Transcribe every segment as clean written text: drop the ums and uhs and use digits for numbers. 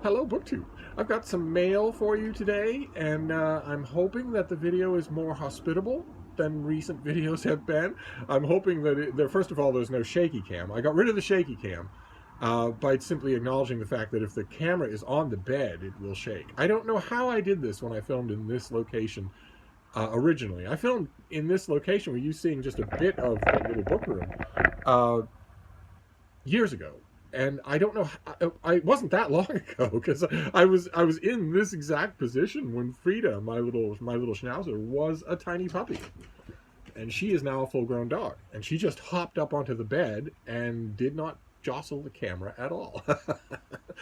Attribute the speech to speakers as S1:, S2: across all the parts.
S1: Hello, BookTube. I've got some mail for you today, and I'm hoping that the video is more hospitable than recent videos have been. I'm hoping that, first of all, there's no shaky cam. I got rid of the shaky cam by simply acknowledging the fact that if the camera is on the bed, it will shake. I don't know how I did this when I filmed in this location originally. I filmed in this location where you're seeing just a bit of the little book room years ago. And I don't know, I wasn't that long ago, because I was in this exact position when Frida, my little Schnauzer, was a tiny puppy, and she is now a full-grown dog. And she just hopped up onto the bed and did not jostle the camera at all.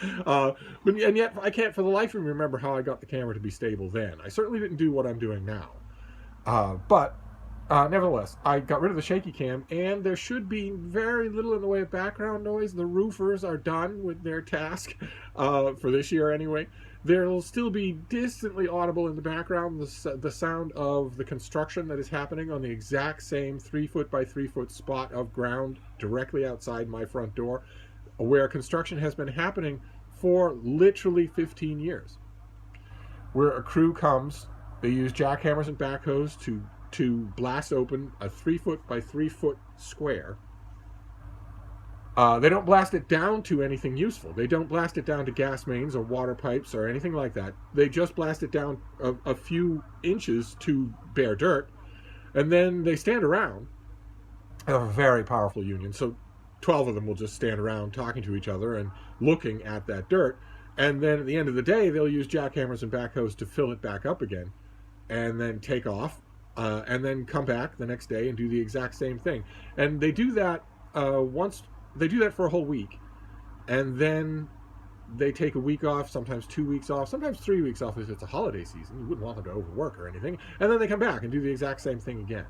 S1: And yet I can't for the life of me remember how I got the camera to be stable then. I certainly didn't do what I'm doing now, but nevertheless, I got rid of the shaky cam, and there should be very little in the way of background noise. The roofers are done with their task for this year anyway. There will still be distantly audible in the background the sound of the construction that is happening on the exact same 3-foot by 3-foot spot of ground directly outside my front door, where construction has been happening for literally 15 years. Where a crew comes, they use jackhammers and backhoes to blast open a 3-foot by 3-foot square. They don't blast it down to anything useful. They don't blast it down to gas mains or water pipes or anything like that. They just blast it down a few inches to bare dirt, and then they stand around. They have a very powerful union, so 12 of them will just stand around talking to each other and looking at that dirt, and then at the end of the day, they'll use jackhammers and backhoes to fill it back up again, and then take off. And then come back the next day and do the exact same thing. And they do that they do that for a whole week. And then they take a week off, sometimes 2 weeks off, sometimes 3 weeks off if it's a holiday season. You wouldn't want them to overwork or anything. And then they come back and do the exact same thing again.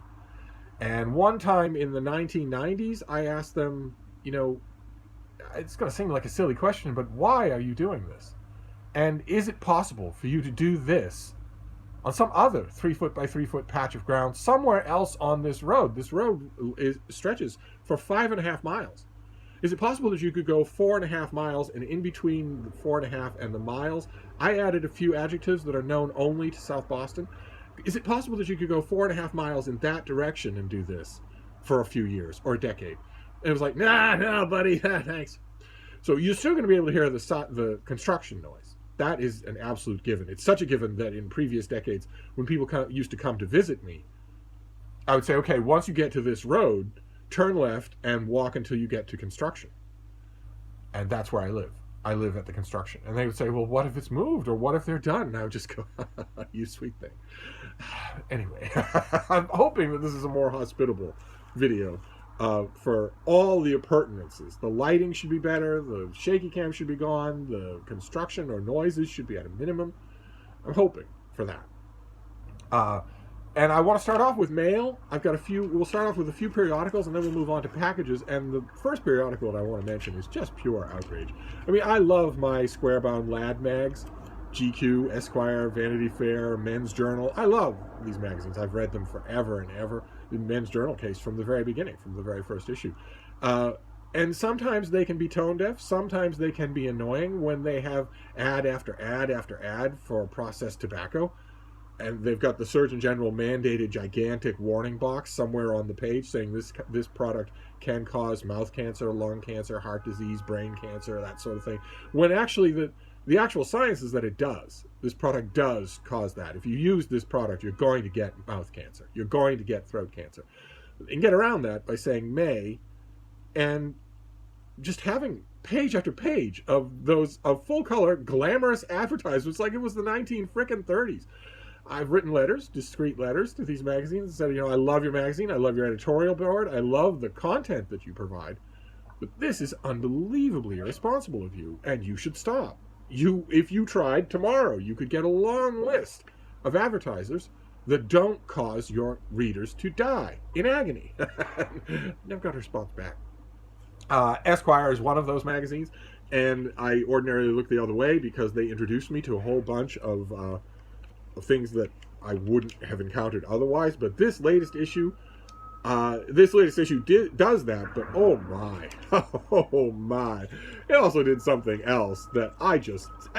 S1: And one time in the 1990s, I asked them, you know, it's going to seem like a silly question, but why are you doing this? And is it possible for you to do this on some other 3-foot by 3-foot patch of ground somewhere else on this road? This road stretches for 5.5 miles. Is it possible that you could go 4.5 miles, and in between the 4.5 and the miles, I added a few adjectives that are known only to South Boston? Is it possible that you could go 4.5 miles in that direction and do this for a few years or a decade? And it was like, nah, no, buddy, thanks. So you're still going to be able to hear the construction noise. That is an absolute given. It's such a given that in previous decades, when people used to come to visit me, I would say, okay, once you get to this road, turn left and walk until you get to construction. And that's where I live. I live at the construction. And they would say, well, what if it's moved? Or what if they're done? And I would just go, you sweet thing. Anyway, I'm hoping that this is a more hospitable video. For all the appurtenances. The lighting should be better, the shaky cam should be gone, the construction or noises should be at a minimum. I'm hoping for that. And I want to start off with mail. I've got we'll start off with a few periodicals, and then we'll move on to packages. And the first periodical that I want to mention is just pure outrage. I mean, I love my square-bound lad mags, GQ, Esquire, Vanity Fair, Men's Journal. I love these magazines. I've read them forever and ever. The Men's Journal case from the very beginning, from the very first issue. And sometimes they can be tone deaf. Sometimes they can be annoying when they have ad after ad after ad for processed tobacco. And they've got the Surgeon General mandated gigantic warning box somewhere on the page saying this product can cause mouth cancer, lung cancer, heart disease, brain cancer, that sort of thing. When actually the actual science is that it does. This product does cause that. If you use this product, you're going to get mouth cancer. You're going to get throat cancer. And get around that by saying may, and just having page after page of those full-color, glamorous advertisements like it was the 1930s. I've written letters, discreet letters, to these magazines and said, you know, I love your magazine. I love your editorial board. I love the content that you provide. But this is unbelievably irresponsible of you, and you should stop. If you tried tomorrow, you could get a long list of advertisers that don't cause your readers to die in agony. Never got a response back. Esquire is one of those magazines, and I ordinarily look the other way because they introduced me to a whole bunch of things that I wouldn't have encountered otherwise. But this latest issue This latest issue does that, but oh my, oh my. It also did something else that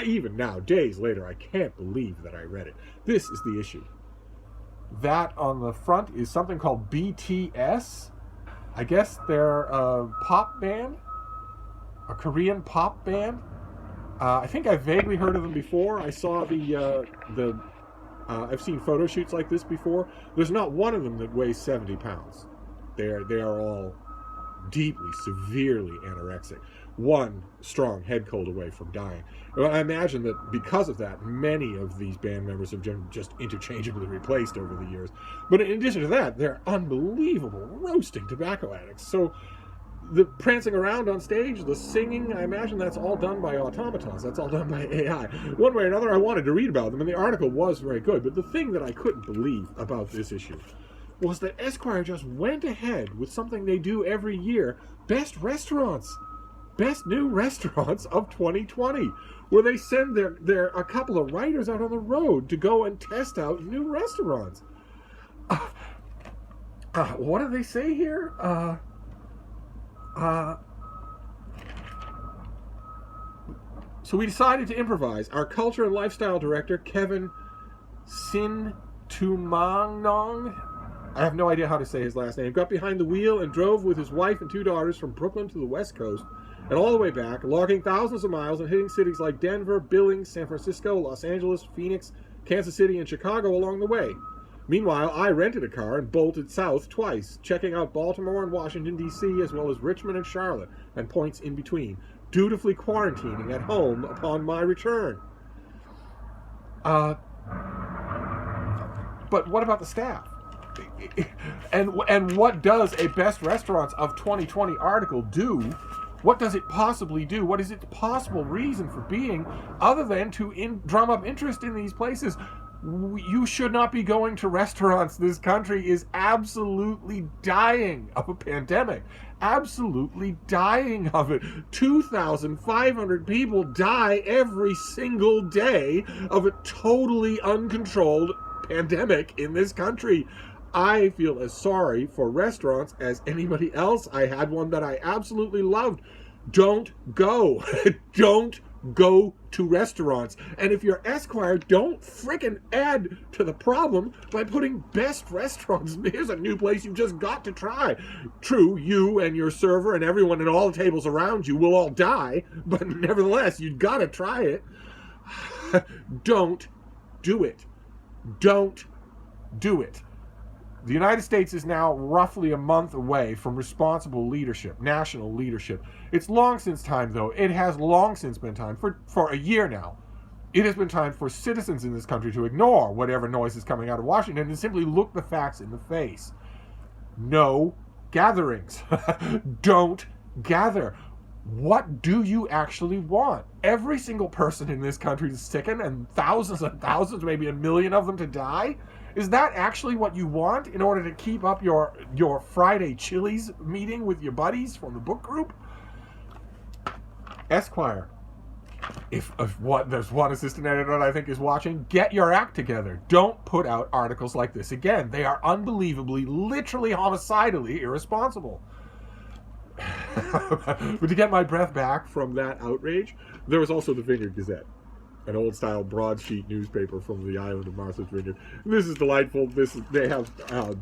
S1: even now, days later, I can't believe that I read it. This is the issue. That on the front is something called BTS. I guess they're a pop band, a Korean pop band. I think I've vaguely heard of them before. I saw I've seen photo shoots like this before. There's not one of them that weighs 70 pounds. They are all deeply, severely anorexic. One strong head cold away from dying. Well, I imagine that because of that, many of these band members have just interchangeably replaced over the years. But in addition to that, they're unbelievable roasting tobacco addicts. So the prancing around on stage, the singing, I imagine that's all done by automatons. That's all done by AI. One way or another, I wanted to read about them, and the article was very good. But the thing that I couldn't believe about this issue was that Esquire just went ahead with something they do every year, Best Restaurants. Best New Restaurants of 2020, where they send a couple of writers out on the road to go and test out new restaurants. What do they say here? So we decided to improvise. Our culture and lifestyle director, Kevin Sintumangnong, I have no idea how to say his last name, got behind the wheel and drove with his wife and 2 daughters from Brooklyn to the West Coast and all the way back, logging thousands of miles and hitting cities like Denver, Billings, San Francisco, Los Angeles, Phoenix, Kansas City, and Chicago along the way. Meanwhile, I rented a car and bolted south twice, checking out Baltimore and Washington, D.C., as well as Richmond and Charlotte, and points in between, dutifully quarantining at home upon my return. But what about the staff? And what does a Best Restaurants of 2020 article do? What does it possibly do? What is its possible reason for being other than to drum up interest in these places? You should not be going to restaurants. This country is absolutely dying of a pandemic. Absolutely dying of it. 2,500 people die every single day of a totally uncontrolled pandemic in this country. I feel as sorry for restaurants as anybody else. I had one that I absolutely loved. Don't go. Don't go to restaurants. And if you're Esquire, don't frickin' add to the problem by putting Best Restaurants. Here's a new place you just got to try. True, you and your server and everyone at all the tables around you will all die, but nevertheless, you gotta try it. Don't do it. Don't do it. The United States is now roughly a month away from responsible leadership, national leadership. It's long since time, though. It has long since been time, for a year now. It has been time for citizens in this country to ignore whatever noise is coming out of Washington and simply look the facts in the face. No gatherings. Don't gather. What do you actually want? Every single person in this country to sicken and thousands, maybe 1 million of them to die? Is that actually what you want in order to keep up your Friday Chili's meeting with your buddies from the book group? Esquire, if there's one assistant editor that I think is watching, get your act together. Don't put out articles like this again. They are unbelievably, literally homicidally irresponsible. But to get my breath back from that outrage, there was also the Vineyard Gazette, an old-style broadsheet newspaper from the island of Martha's Vineyard. This is delightful. They have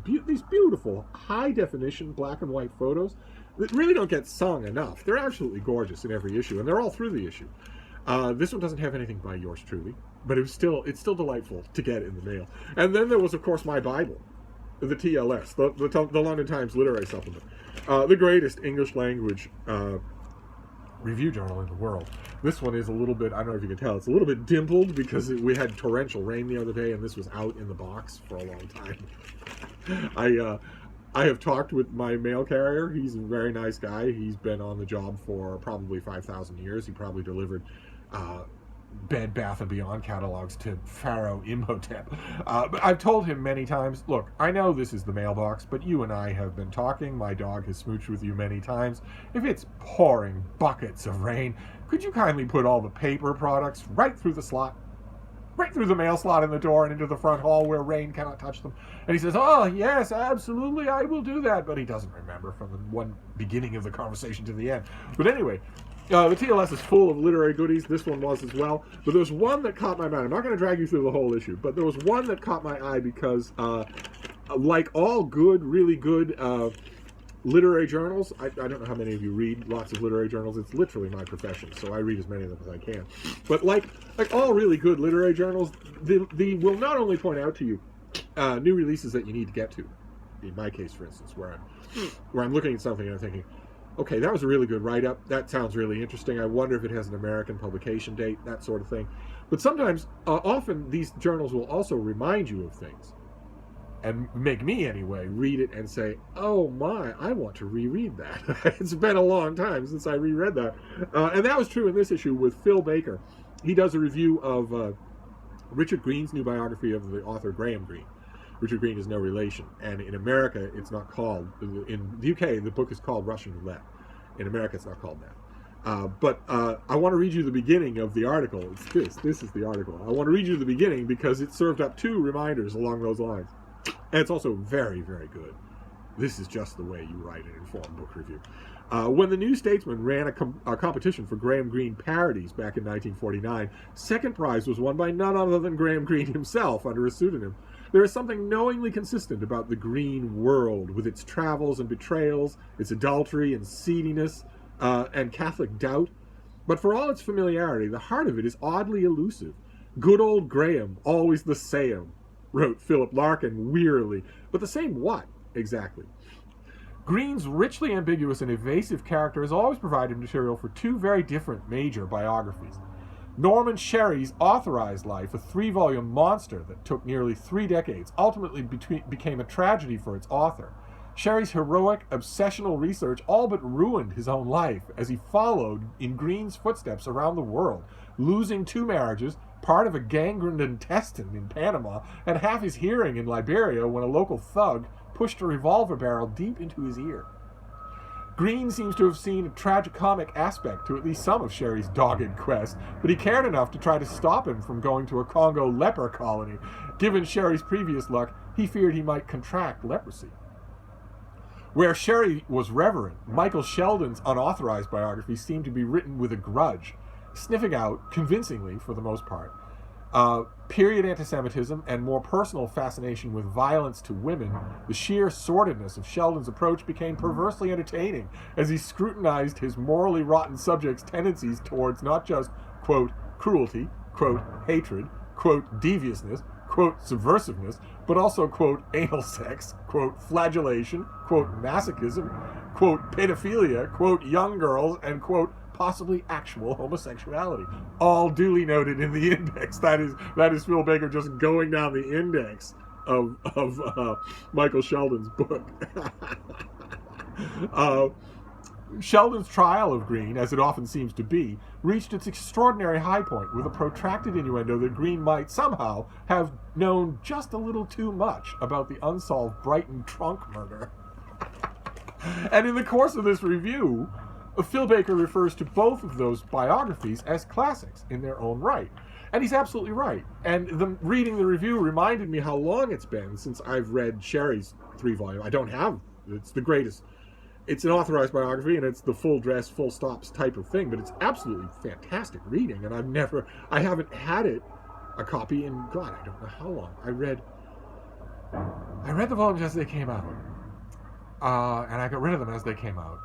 S1: these beautiful, high-definition black and white photos that really don't get sung enough. They're absolutely gorgeous in every issue, and they're all through the issue. This one doesn't have anything by yours truly, but it's still delightful to get in the mail. And then there was, of course, my Bible, the TLS, the London Times Literary Supplement, the greatest English language review journal in the world. This one is a little bit, I don't know if you can tell, it's a little bit dimpled because we had torrential rain the other day and this was out in the box for a long time. I have talked with my mail carrier. He's a very nice guy. He's been on the job for probably 5,000 years. He probably delivered Bed Bath & Beyond catalogs to Pharaoh Imhotep. But I've told him many times, look, I know this is the mailbox, but you and I have been talking. My dog has smooched with you many times. If it's pouring buckets of rain, could you kindly put all the paper products right through the slot? right through the mail slot in the door and into the front hall where rain cannot touch them. And he says, "Oh, yes, absolutely, I will do that." But he doesn't remember from the one beginning of the conversation to the end. But anyway, the TLS is full of literary goodies. This one was as well. But there was one that caught my mind. I'm not going to drag you through the whole issue, but there was one that caught my eye because, like all good, really good literary journals, I don't know how many of you read lots of literary journals. It's literally my profession, so I read as many of them as I can. But like all really good literary journals, they will not only point out to you new releases that you need to get to. In my case, for instance, where I'm looking at something and I'm thinking, okay, that was a really good write-up. That sounds really interesting. I wonder if it has an American publication date, that sort of thing. But sometimes, often, these journals will also remind you of things. And make me, anyway, read it and say, oh my, I want to reread that. It's been a long time since I reread that. And that was true in this issue with Phil Baker. He does a review of Richard Green's new biography of the author Graham Greene. Richard Green is no relation. And in America, it's not called, in the UK, the book is called Russian Roulette. In America, it's not called that. But I want to read you the beginning of the article. It's this is the article. I want to read you the beginning because it served up 2 reminders along those lines. And it's also very, very good. This is just the way you write an informed book review. When the New Statesman ran a competition for Graham Greene parodies back in 1949, second prize was won by none other than Graham Greene himself under a pseudonym. There is something knowingly consistent about the Greene world, with its travels and betrayals, its adultery and seediness, and Catholic doubt. But for all its familiarity, the heart of it is oddly elusive. Good old Graham, always the same, wrote Philip Larkin wearily. But the same what, exactly? Greene's richly ambiguous and evasive character has always provided material for 2 very different major biographies. Norman Sherry's authorized life, a 3-volume monster that took nearly 3 decades, ultimately became a tragedy for its author. Sherry's heroic, obsessional research all but ruined his own life as he followed in Greene's footsteps around the world, losing 2 marriages, part of a gangrened intestine in Panama, and half his hearing in Liberia when a local thug pushed a revolver barrel deep into his ear. Greene seems to have seen a tragicomic aspect to at least some of Sherry's dogged quest, but he cared enough to try to stop him from going to a Congo leper colony. Given Sherry's previous luck, he feared he might contract leprosy. Where Sherry was reverent, Michael Sheldon's unauthorized biography seemed to be written with a grudge, sniffing out, convincingly for the most part, period anti-Semitism and more personal fascination with violence to women. The sheer sordidness of Sheldon's approach became perversely entertaining as he scrutinized his morally rotten subject's tendencies towards not just, quote, cruelty, quote, hatred, quote, deviousness, quote, subversiveness, but also, quote, anal sex, quote, flagellation, quote, masochism, quote, pedophilia, quote, young girls, and, quote, possibly actual homosexuality. All duly noted in the index. That is Phil Baker just going down the index of Michael Sheldon's book. Sheldon's trial of Greene, as it often seems to be, reached its extraordinary high point with a protracted innuendo that Greene might somehow have known just a little too much about the unsolved Brighton trunk murder. And in the course of this review, Phil Baker refers to both of those biographies as classics in their own right. And he's absolutely right. And reading the review reminded me how long it's been since I've read Sherry's 3-volume. I don't have. It's the greatest. It's an authorized biography, and it's the full dress, full stops type of thing, but it's absolutely fantastic reading, and I haven't had a copy in, God, I don't know how long. I read the volumes as they came out, and I got rid of them as they came out.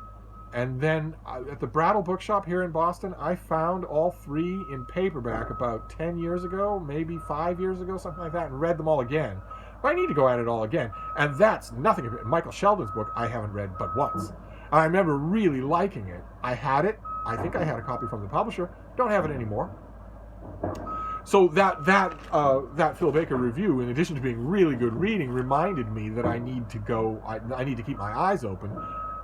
S1: And then at the Brattle Bookshop here in Boston, I found all 3 in paperback about 10 years ago, maybe 5 years ago, something like that, and read them all again. But I need to go at it all again. And that's nothing of it. Michael Sheldon's book I haven't read but once. I remember really liking it. I had it. I think I had a copy from the publisher. Don't have it anymore. So that Phil Baker review, in addition to being really good reading, reminded me that I need to keep my eyes open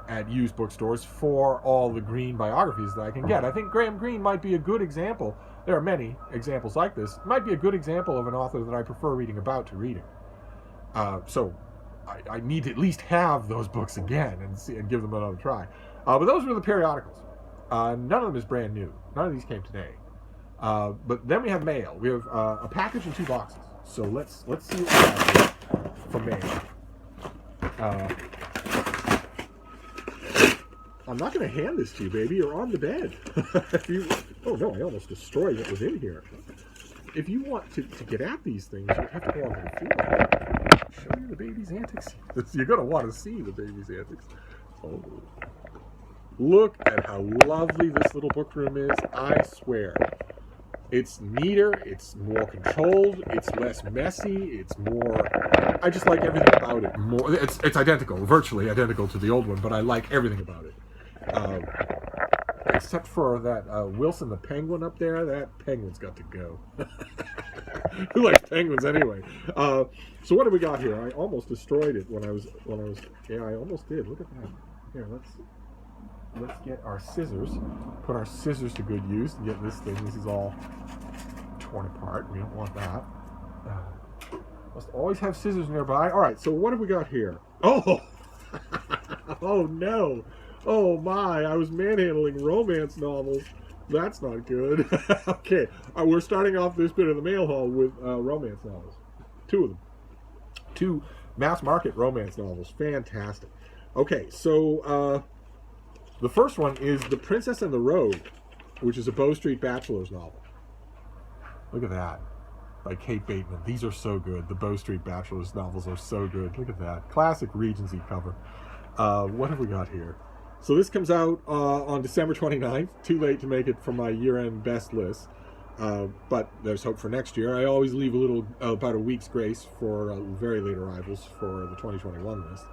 S1: at used bookstores for all the Greene biographies that I can get. I think Graham Greene might be a good example. There are many examples like this. Might be a good example of an author that I prefer reading about to reading. So I need to at least have those books again and give them another try. But those were the periodicals. None of them is brand new. None of these came today. But then we have mail. We have a package and 2 boxes. So let's see what we have here for mail. I'm not going to hand this to you, baby. You're on the bed. Oh no, I almost destroyed what was in here. If you want to get at these things, you have to go on the floor. Show you the baby's antics. You're going to want to see the baby's antics. Oh. Look at how lovely this little book room is. I swear. It's neater, it's more controlled, it's less messy, it's more... I just like everything about it more. It's identical, virtually identical to the old one, but I like everything about it. Except for that Wilson the penguin up there. That penguin's got to go. Who likes penguins anyway? So what do we got here? I almost destroyed it when I was. Yeah, I almost did. Look at that. Here, let's get our scissors. Put our scissors to good use and get this thing. This is all torn apart. We don't want that. Must always have scissors nearby. All right. So what have we got here? Oh, oh no. Oh my, I was manhandling romance novels. That's not good. Okay, we're starting off this bit of the mail haul with romance novels. 2 of them. 2 mass market romance novels. Fantastic. Okay, so the first one is The Princess and the Rogue, which is a Bow Street Bachelor's novel. Look at that. By Kate Bateman. These are so good. The Bow Street Bachelor's novels are so good. Look at that. Classic Regency cover. What have we got here? So this comes out on December 29th. Too late to make it for my year-end best list. But there's hope for next year. I always leave a little, about a week's grace for very late arrivals for the 2021 list.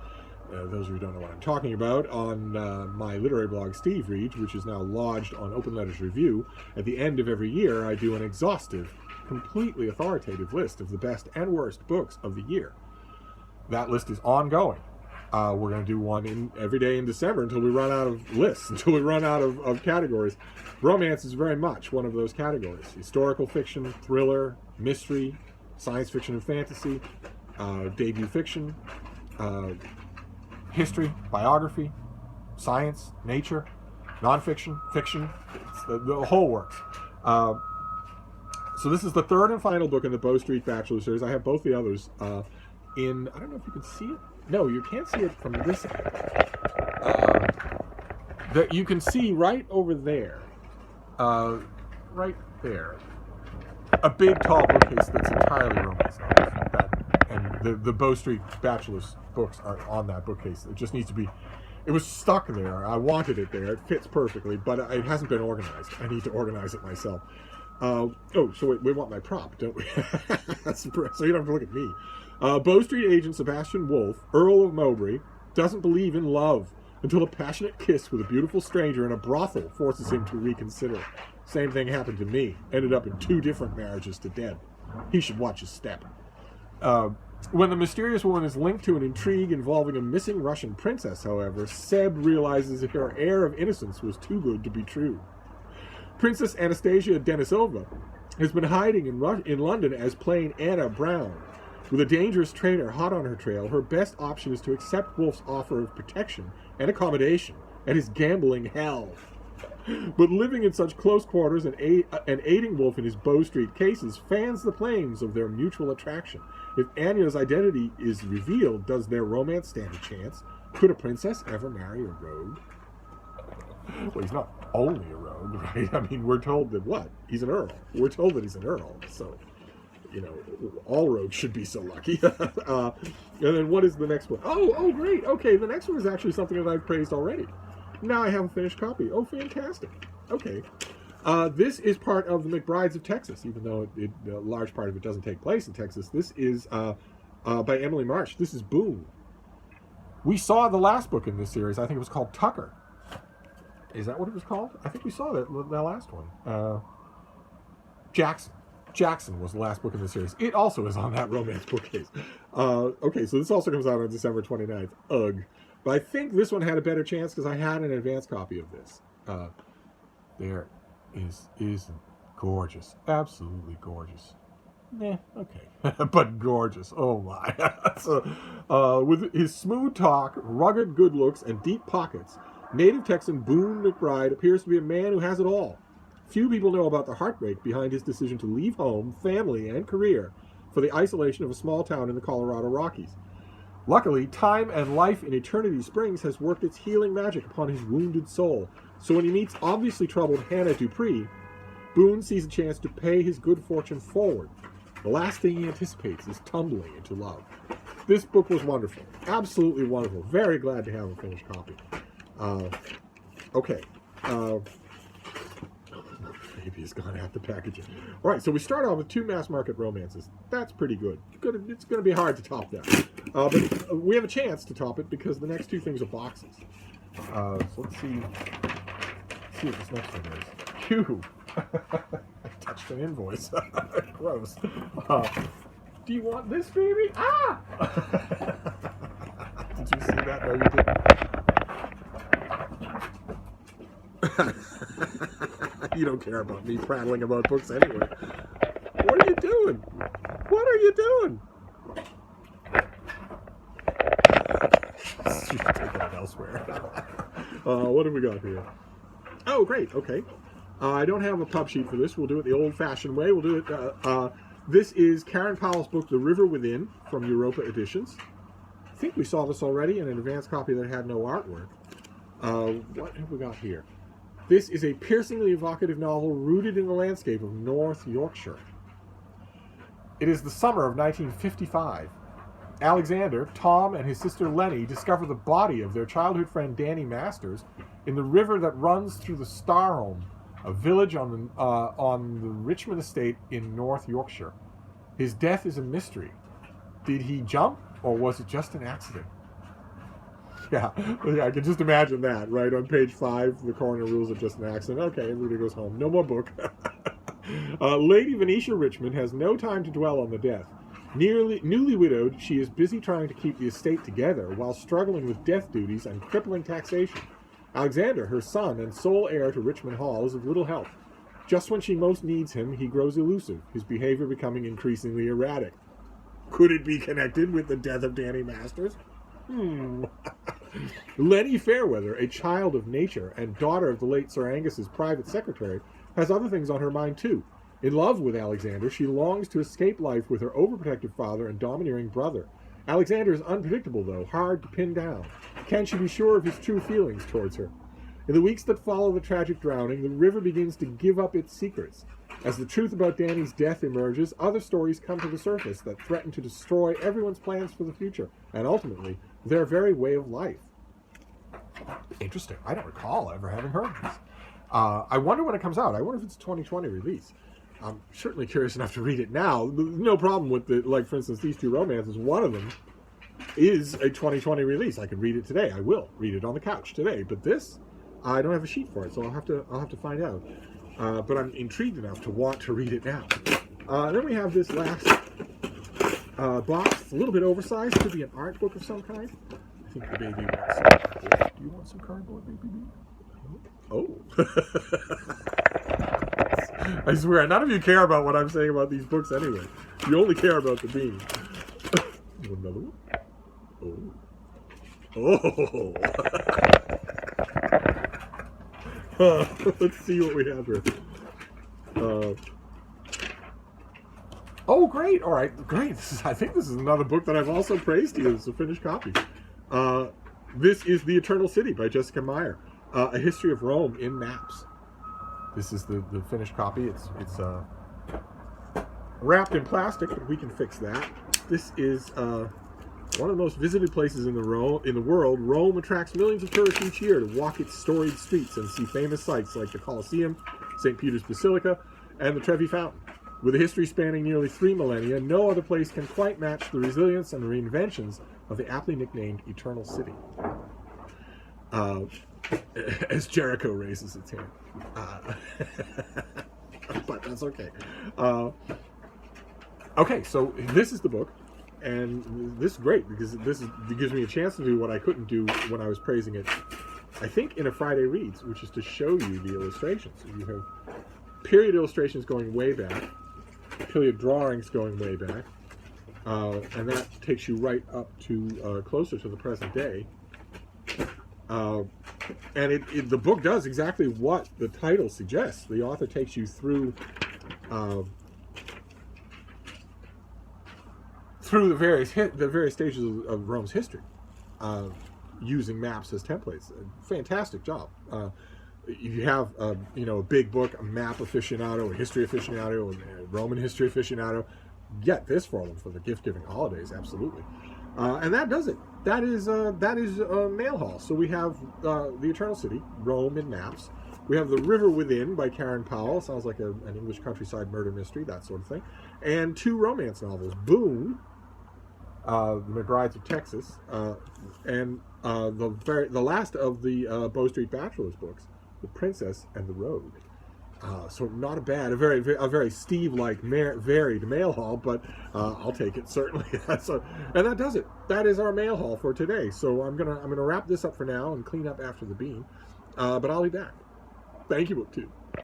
S1: Those of you who don't know what I'm talking about, on my literary blog, Steve Reads, which is now lodged on Open Letters Review, at the end of every year, I do an exhaustive, completely authoritative list of the best and worst books of the year. That list is ongoing. We're going to do one every day in December until we run out of lists, until we run out of categories. Romance is very much one of those categories. Historical fiction, thriller, mystery, science fiction and fantasy, debut fiction, history, biography, science, nature, nonfiction, fiction. It's the whole works. So this is the 3rd and final book in the Bow Street Bachelor series. I have both the others I don't know if you can see it. No, you can't see it from this end. That you can see right over there. Right there. A big, tall bookcase that's entirely romance novels. And the Bow Street Bachelor's books are on that bookcase. It just needs to be... It was stuck there. I wanted it there. It fits perfectly, but it hasn't been organized. I need to organize it myself. So we want my prop, don't we? So you don't have to look at me. Bow Street agent Sebastian Wolfe, Earl of Mowbray, doesn't believe in love until a passionate kiss with a beautiful stranger in a brothel forces him to reconsider. Same thing happened to me. Ended up in 2 different marriages to death. He should watch his step. When the mysterious woman is linked to an intrigue involving a missing Russian princess, however, Seb realizes that her air of innocence was too good to be true. Princess Anastasia Denisova has been hiding in London as plain Anna Brown. With a dangerous traitor hot on her trail, her best option is to accept Wolfe's offer of protection and accommodation at his gambling hell. But living in such close quarters and aiding Wolfe in his Bow Street cases fans the flames of their mutual attraction. If Anya's identity is revealed, does their romance stand a chance? Could a princess ever marry a rogue? Well, he's not only a rogue, right? I mean, we're told that what? He's an earl. We're told that he's an earl, so... You know, all rogues should be so lucky. And then what is the next one? Oh, great. Okay, the next one is actually something that I've praised already. Now I have a finished copy. Oh, fantastic. Okay. This is part of the McBrides of Texas, even though a large part of it doesn't take place in Texas. This is by Emily March. This is Boone. We saw the last book in this series. I think it was called Tucker. Is that what it was called? I think we saw that last one. Jackson was the last book in the series. It also is on that romance bookcase. Okay, so this also comes out on December 29th. Ugh. But I think this one had a better chance because I had an advance copy of this. There is gorgeous. Absolutely gorgeous. Okay. But gorgeous. Oh my. So, with his smooth talk, rugged good looks, and deep pockets, native Texan Boone McBride appears to be a man who has it all. Few people know about the heartbreak behind his decision to leave home, family, and career for the isolation of a small town in the Colorado Rockies. Luckily, time and life in Eternity Springs has worked its healing magic upon his wounded soul, so when he meets obviously troubled Hannah Dupree, Boone sees a chance to pay his good fortune forward. The last thing he anticipates is tumbling into love. This book was wonderful. Absolutely wonderful. Very glad to have a finished copy. Okay. Maybe he's going to have to package it. All right, so we start off with 2 mass market romances. That's pretty good. It's going to be hard to top that. But we have a chance to top it because the next 2 things are boxes. So let's see what this next one is. Phew. I touched an invoice. Gross. Do you want this, baby? Ah! Did you see that? No, you didn't. You don't care about me prattling about books anyway. What are you doing? What are you doing? You can take that elsewhere. What have we got here? Oh, great. Okay. I don't have a pub sheet for this. We'll do it the old-fashioned way. We'll do it. This is Karen Powell's book, The River Within, from Europa Editions. I think we saw this already in an advanced copy that had no artwork. What have we got here? This is a piercingly evocative novel rooted in the landscape of North Yorkshire. It is the summer of 1955. Alexander, Tom, and his sister Lenny discover the body of their childhood friend Danny Masters in the river that runs through the Starholme, a village on the Richmond estate in North Yorkshire. His death is a mystery. Did he jump, or was it just an accident? Yeah, I can just imagine that, right? On page 5, the coroner rules it just an accident. Okay, everybody goes home. No more book. Lady Venetia Richmond has no time to dwell on the death. Newly widowed, she is busy trying to keep the estate together while struggling with death duties and crippling taxation. Alexander, her son and sole heir to Richmond Hall, is of little help. Just when she most needs him, he grows elusive, his behavior becoming increasingly erratic. Could it be connected with the death of Danny Masters? Lenny Fairweather, a child of nature and daughter of the late Sir Angus's private secretary, has other things on her mind too. In love with Alexander, she longs to escape life with her overprotective father and domineering brother. Alexander is unpredictable, though, hard to pin down. Can she be sure of his true feelings towards her? In the weeks that follow the tragic drowning, the river begins to give up its secrets. As the truth about Danny's death emerges, other stories come to the surface that threaten to destroy everyone's plans for the future, and ultimately, their very way of life. Interesting. I don't recall ever having heard this. I wonder when it comes out. I wonder if it's a 2020 release. I'm certainly curious enough to read it now. No problem with for instance, these 2 romances. One of them is a 2020 release. I could read it today. I will read it on the couch today. But this, I don't have a sheet for it, so I'll have to find out. But I'm intrigued enough to want to read it now. Then we have this last box. It's a little bit oversized. Could be an art book of some kind. I think the baby wants some cardboard. Do you want some cardboard, baby? Oh. I swear, none of you care about what I'm saying about these books anyway. You only care about the bean. Another one? Oh. Oh. Let's see what we have here. Oh, great. All right, great. I think this is another book that I've also praised to you. It's a finished copy. This is The Eternal City by Jessica Meyer. A History of Rome in Maps. This is the finished copy. It's wrapped in plastic, but we can fix that. This is one of the most visited places in the world. Rome attracts millions of tourists each year to walk its storied streets and see famous sites like the Colosseum, St. Peter's Basilica, and the Trevi Fountain. With a history spanning nearly 3 millennia, no other place can quite match the resilience and reinventions of the aptly nicknamed Eternal City. As Jericho raises its hand. But that's okay. Okay, so this is the book, and this is great because it gives me a chance to do what I couldn't do when I was praising it, I think, in a Friday Reads, which is to show you the illustrations. So you have period illustrations going way back, period drawings going way back, and that takes you right up to closer to the present day. And the book does exactly what the title suggests. The author takes you through the various stages of Rome's history, using maps as templates. Fantastic job. If you have a big book, a map aficionado, a history aficionado, a Roman history aficionado, get this for them for the gift-giving holidays. Absolutely. And that does it. That is Mail Haul. So we have The Eternal City, Rome in maps. We have The River Within by Karen Powell. Sounds like an English countryside murder mystery, that sort of thing. And 2 romance novels, Boone, The McBrides of Texas, and the last of the Bow Street Bachelors books, The Princess and the Road. So not a bad, a very Steve-like varied mail haul, but I'll take it certainly. And that does it. That is our mail haul for today. So I'm gonna wrap this up for now and clean up after the bean, but I'll be back. Thank you, BookTube.